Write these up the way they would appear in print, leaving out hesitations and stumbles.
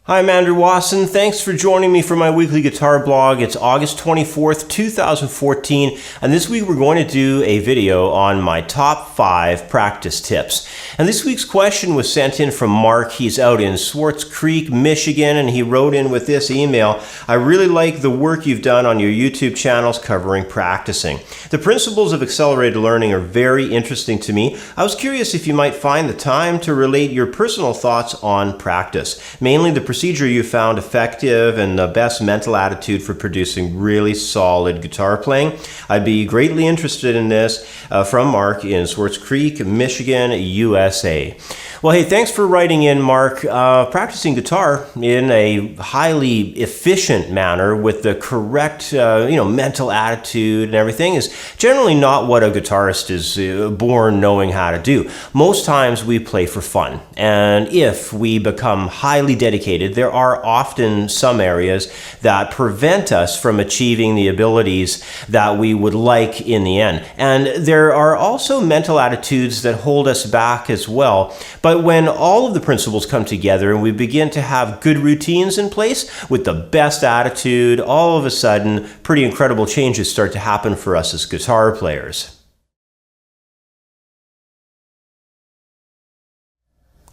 Hi, I'm Andrew Wasson. Thanks for joining me for my weekly guitar blog. It's August 24th, 2014, and this week we're going to do a video on my top 5 practice tips. And this week's question was sent in from Mark. He's out in Swartz Creek, Michigan, and he wrote in with this email: I really like the work you've done on your YouTube channels covering practicing. The principles of accelerated learning are very interesting to me. I was curious if you might find the time to relate your personal thoughts on practice, mainly the procedure you found effective and the best mental attitude for producing really solid guitar playing. I'd be greatly interested in this from Mark in Swartz Creek, Michigan, USA. Well, hey, thanks for writing in, Mark. Practicing guitar in a highly efficient manner with the correct, mental attitude and everything is generally not what a guitarist is born knowing how to do. Most times we play for fun, and if we become highly dedicated, there are often some areas that prevent us from achieving the abilities that we would like in the end. And there are also mental attitudes that hold us back as well. But when all of the principles come together and we begin to have good routines in place with the best attitude, all of a sudden, pretty incredible changes start to happen for us as guitar players.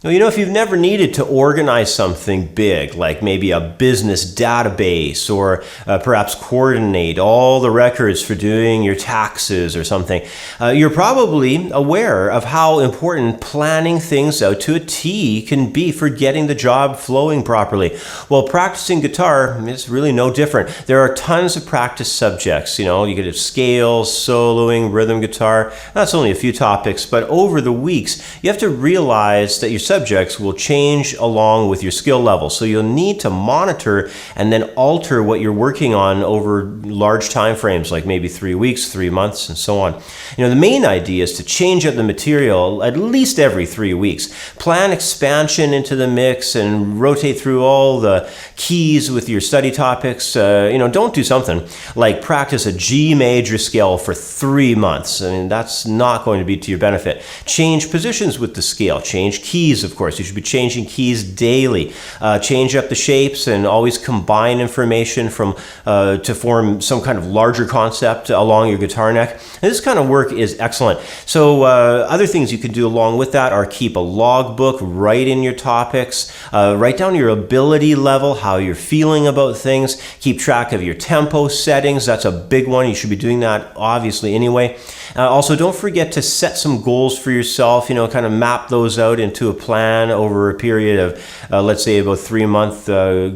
If you've never needed to organize something big, like maybe a business database or perhaps coordinate all the records for doing your taxes or something, you're probably aware of how important planning things out to a T can be for getting the job flowing properly. Well, practicing guitar is really no different. There are tons of practice subjects. You could have scales, soloing, rhythm guitar. That's only a few topics, but over the weeks, you have to realize that your subjects will change along with your skill level. So you'll need to monitor and then alter what you're working on over large time frames, like maybe 3 weeks, 3 months, and so on. The main idea is to change up the material at least every 3 weeks. Plan expansion into the mix and rotate through all the keys with your study topics. Don't do something like practice a G major scale for 3 months. That's not going to be to your benefit. Change positions with the scale. Change keys, of course. You should be changing keys daily. Change up the shapes and always combine information to form some kind of larger concept along your guitar neck. And this kind of work is excellent. So other things you can do along with that are keep a logbook, write in your topics, write down your ability level, how you're feeling about things, keep track of your tempo settings. That's a big one. You should be doing that obviously anyway. Also, don't forget to set some goals for yourself, kind of map those out into a plan over a period of, let's say, about 3-month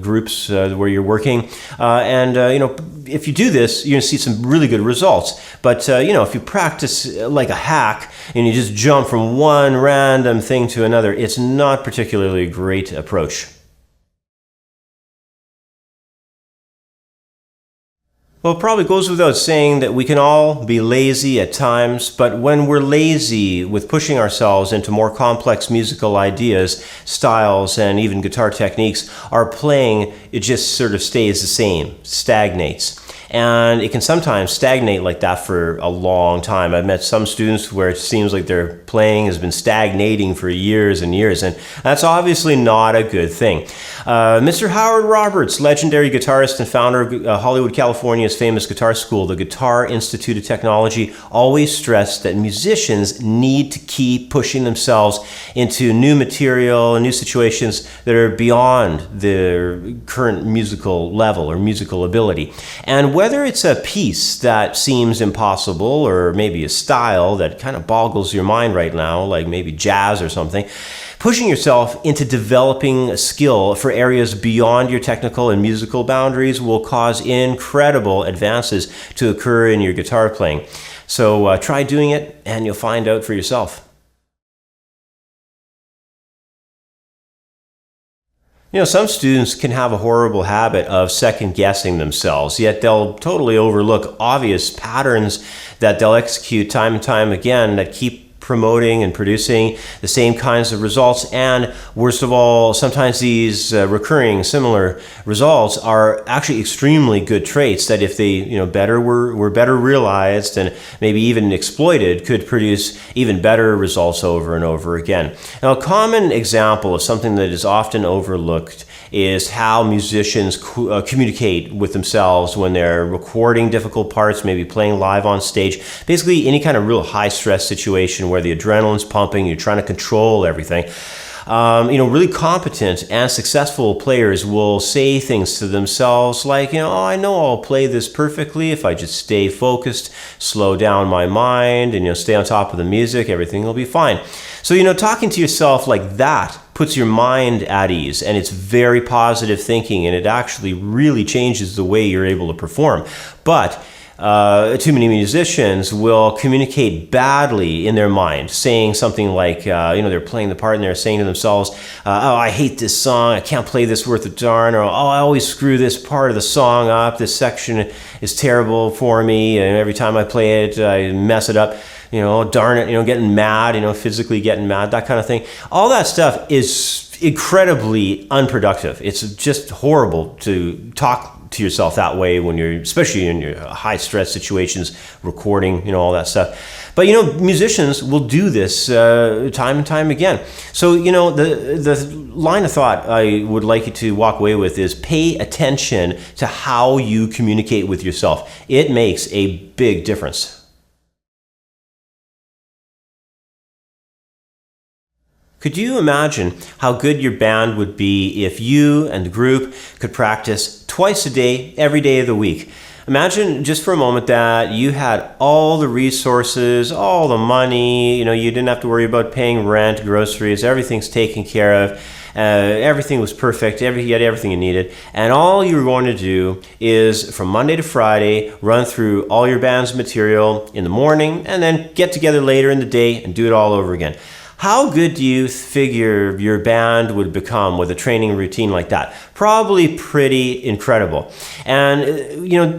groups where you're working. If you do this, you're going to see some really good results. But, if you practice like a hack and you just jump from one random thing to another, it's not particularly a great approach. Well, it probably goes without saying that we can all be lazy at times, but when we're lazy with pushing ourselves into more complex musical ideas, styles, and even guitar techniques, our playing, it just sort of stays the same, stagnates. And it can sometimes stagnate like that for a long time. I've met some students where it seems like their playing has been stagnating for years and years, and that's obviously not a good thing. Mr. Howard Roberts, legendary guitarist and founder of Hollywood, California's famous guitar school, the Guitar Institute of Technology, always stressed that musicians need to keep pushing themselves into new material and new situations that are beyond their current musical level or musical ability. And whether it's a piece that seems impossible or maybe a style that kind of boggles your mind right now, like maybe jazz or something, pushing yourself into developing a skill for areas beyond your technical and musical boundaries will cause incredible advances to occur in your guitar playing. So try doing it and you'll find out for yourself. Some students can have a horrible habit of second-guessing themselves, yet they'll totally overlook obvious patterns that they'll execute time and time again that keep promoting and producing the same kinds of results. And worst of all, sometimes these recurring similar results are actually extremely good traits that if they were better realized and maybe even exploited, could produce even better results over and over again. Now, a common example of something that is often overlooked is how musicians communicate with themselves when they're recording difficult parts, maybe playing live on stage. Basically, any kind of real high-stress situation where the adrenaline's pumping, you're trying to control everything. Really competent and successful players will say things to themselves like, oh, I know I'll play this perfectly if I just stay focused, slow down my mind, and, stay on top of the music, everything will be fine. So, talking to yourself like that puts your mind at ease, and it's very positive thinking, and it actually really changes the way you're able to perform. But too many musicians will communicate badly in their mind, saying something like, they're playing the part and they're saying to themselves, oh, I hate this song, I can't play this worth a darn, or, oh, I always screw this part of the song up, this section is terrible for me, and every time I play it, I mess it up. Darn it, getting mad, physically getting mad, that kind of thing. All that stuff is incredibly unproductive. It's just horrible to talk to yourself that way when you're, especially in your high stress situations, recording, all that stuff. But, musicians will do this time and time again. So, the line of thought I would like you to walk away with is pay attention to how you communicate with yourself. It makes a big difference. Could you imagine how good your band would be if you and the group could practice twice a day, every day of the week? Imagine just for a moment that you had all the resources, all the money, you didn't have to worry about paying rent, groceries, everything's taken care of. Everything was perfect, you had everything you needed, and all you were going to do is from Monday to Friday run through all your band's material in the morning and then get together later in the day and do it all over again. How good do you figure your band would become with a training routine like that? Probably pretty incredible. And,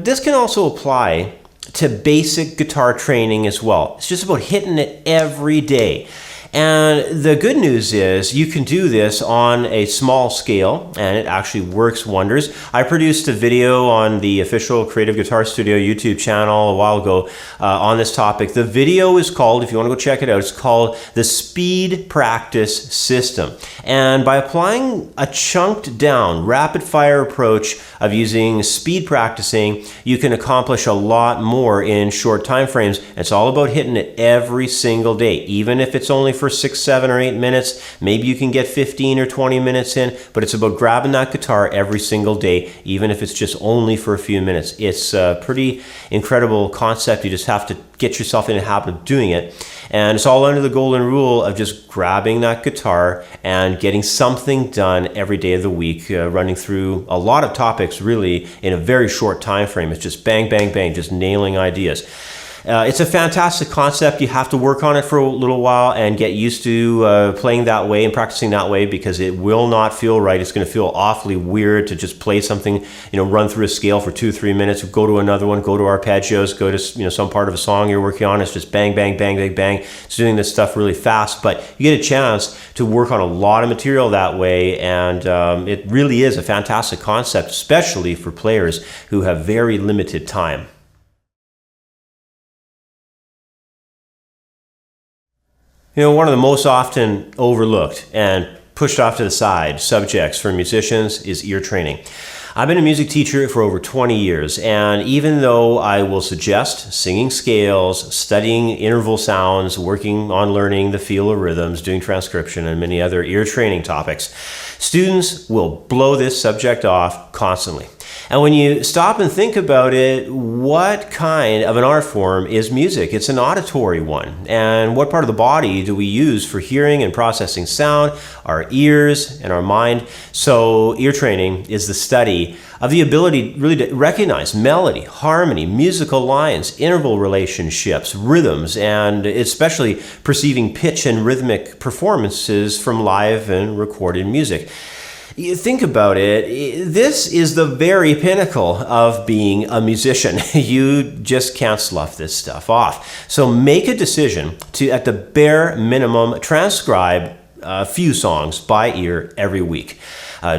this can also apply to basic guitar training as well. It's just about hitting it every day. And the good news is you can do this on a small scale, and it actually works wonders. I produced a video on the official Creative Guitar Studio YouTube channel a while ago on this topic. The video is called, if you want to go check it out, it's called The Speed Practice System. And by applying a chunked down, rapid fire approach of using speed practicing, you can accomplish a lot more in short time frames. It's all about hitting it every single day, even if it's only for 6, 7, or 8 minutes. Maybe you can get 15 or 20 minutes in, but it's about grabbing that guitar every single day, even if it's just only for a few minutes. It's a pretty incredible concept. You just have to get yourself in the habit of doing it. And it's all under the golden rule of just grabbing that guitar and getting something done every day of the week, running through a lot of topics really in a very short time frame. It's just bang, bang, bang, just nailing ideas. It's a fantastic concept. You have to work on it for a little while and get used to playing that way and practicing that way, because it will not feel right. It's going to feel awfully weird to just play something, run through a scale for 2-3 minutes, go to another one, go to arpeggios, go to some part of a song you're working on. It's just bang, bang, bang, bang, bang. It's doing this stuff really fast, but you get a chance to work on a lot of material that way, and it really is a fantastic concept, especially for players who have very limited time. One of the most often overlooked and pushed off to the side subjects for musicians is ear training. I've been a music teacher for over 20 years, and even though I will suggest singing scales, studying interval sounds, working on learning the feel of rhythms, doing transcription, and many other ear training topics, students will blow this subject off constantly. And when you stop and think about it, what kind of an art form is music? It's an auditory one. And what part of the body do we use for hearing and processing sound? Our ears and our mind. So ear training is the study of the ability really to recognize melody, harmony, musical lines, interval relationships, rhythms, and especially perceiving pitch and rhythmic performances from live and recorded music. You think about it, this is the very pinnacle of being a musician. You just can't slough this stuff off. So make a decision to, at the bare minimum, transcribe a few songs by ear every week.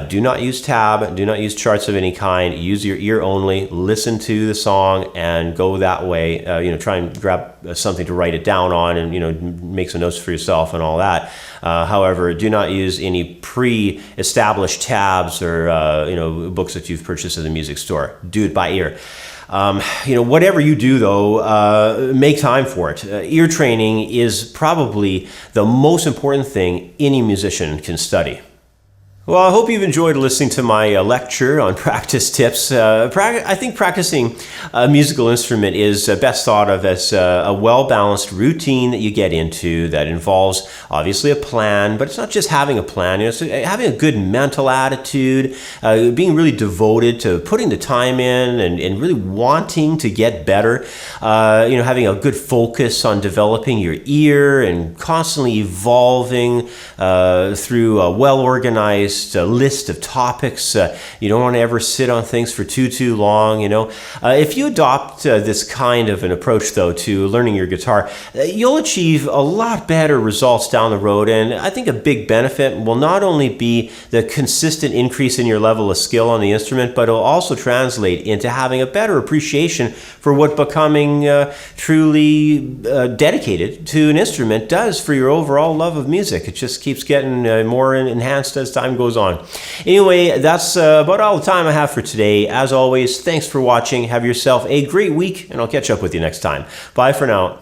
Do not use tab, do not use charts of any kind. Use your ear only, listen to the song, and go that way. Try and grab something to write it down on, and make some notes for yourself and all that. However, do not use any pre-established tabs or books that you've purchased at the music store. Do it by ear. Whatever you do, though, make time for it. Ear training is probably the most important thing any musician can study. Well, I hope you've enjoyed listening to my lecture on practice tips. I think practicing a musical instrument is best thought of as a well-balanced routine that you get into that involves obviously a plan, but it's not just having a plan. It's having a good mental attitude, being really devoted to putting the time in and really wanting to get better. Having a good focus on developing your ear and constantly evolving through a well-organized a list of topics. You don't want to ever sit on things for too long. If you adopt this kind of an approach, though, to learning your guitar, you'll achieve a lot better results down the road. And I think a big benefit will not only be the consistent increase in your level of skill on the instrument, but it'll also translate into having a better appreciation for what becoming truly dedicated to an instrument does for your overall love of music. It just keeps getting more enhanced as time goes on. Anyway, that's about all the time I have for today. As always, thanks for watching. Have yourself a great week, and I'll catch up with you next time. Bye for now.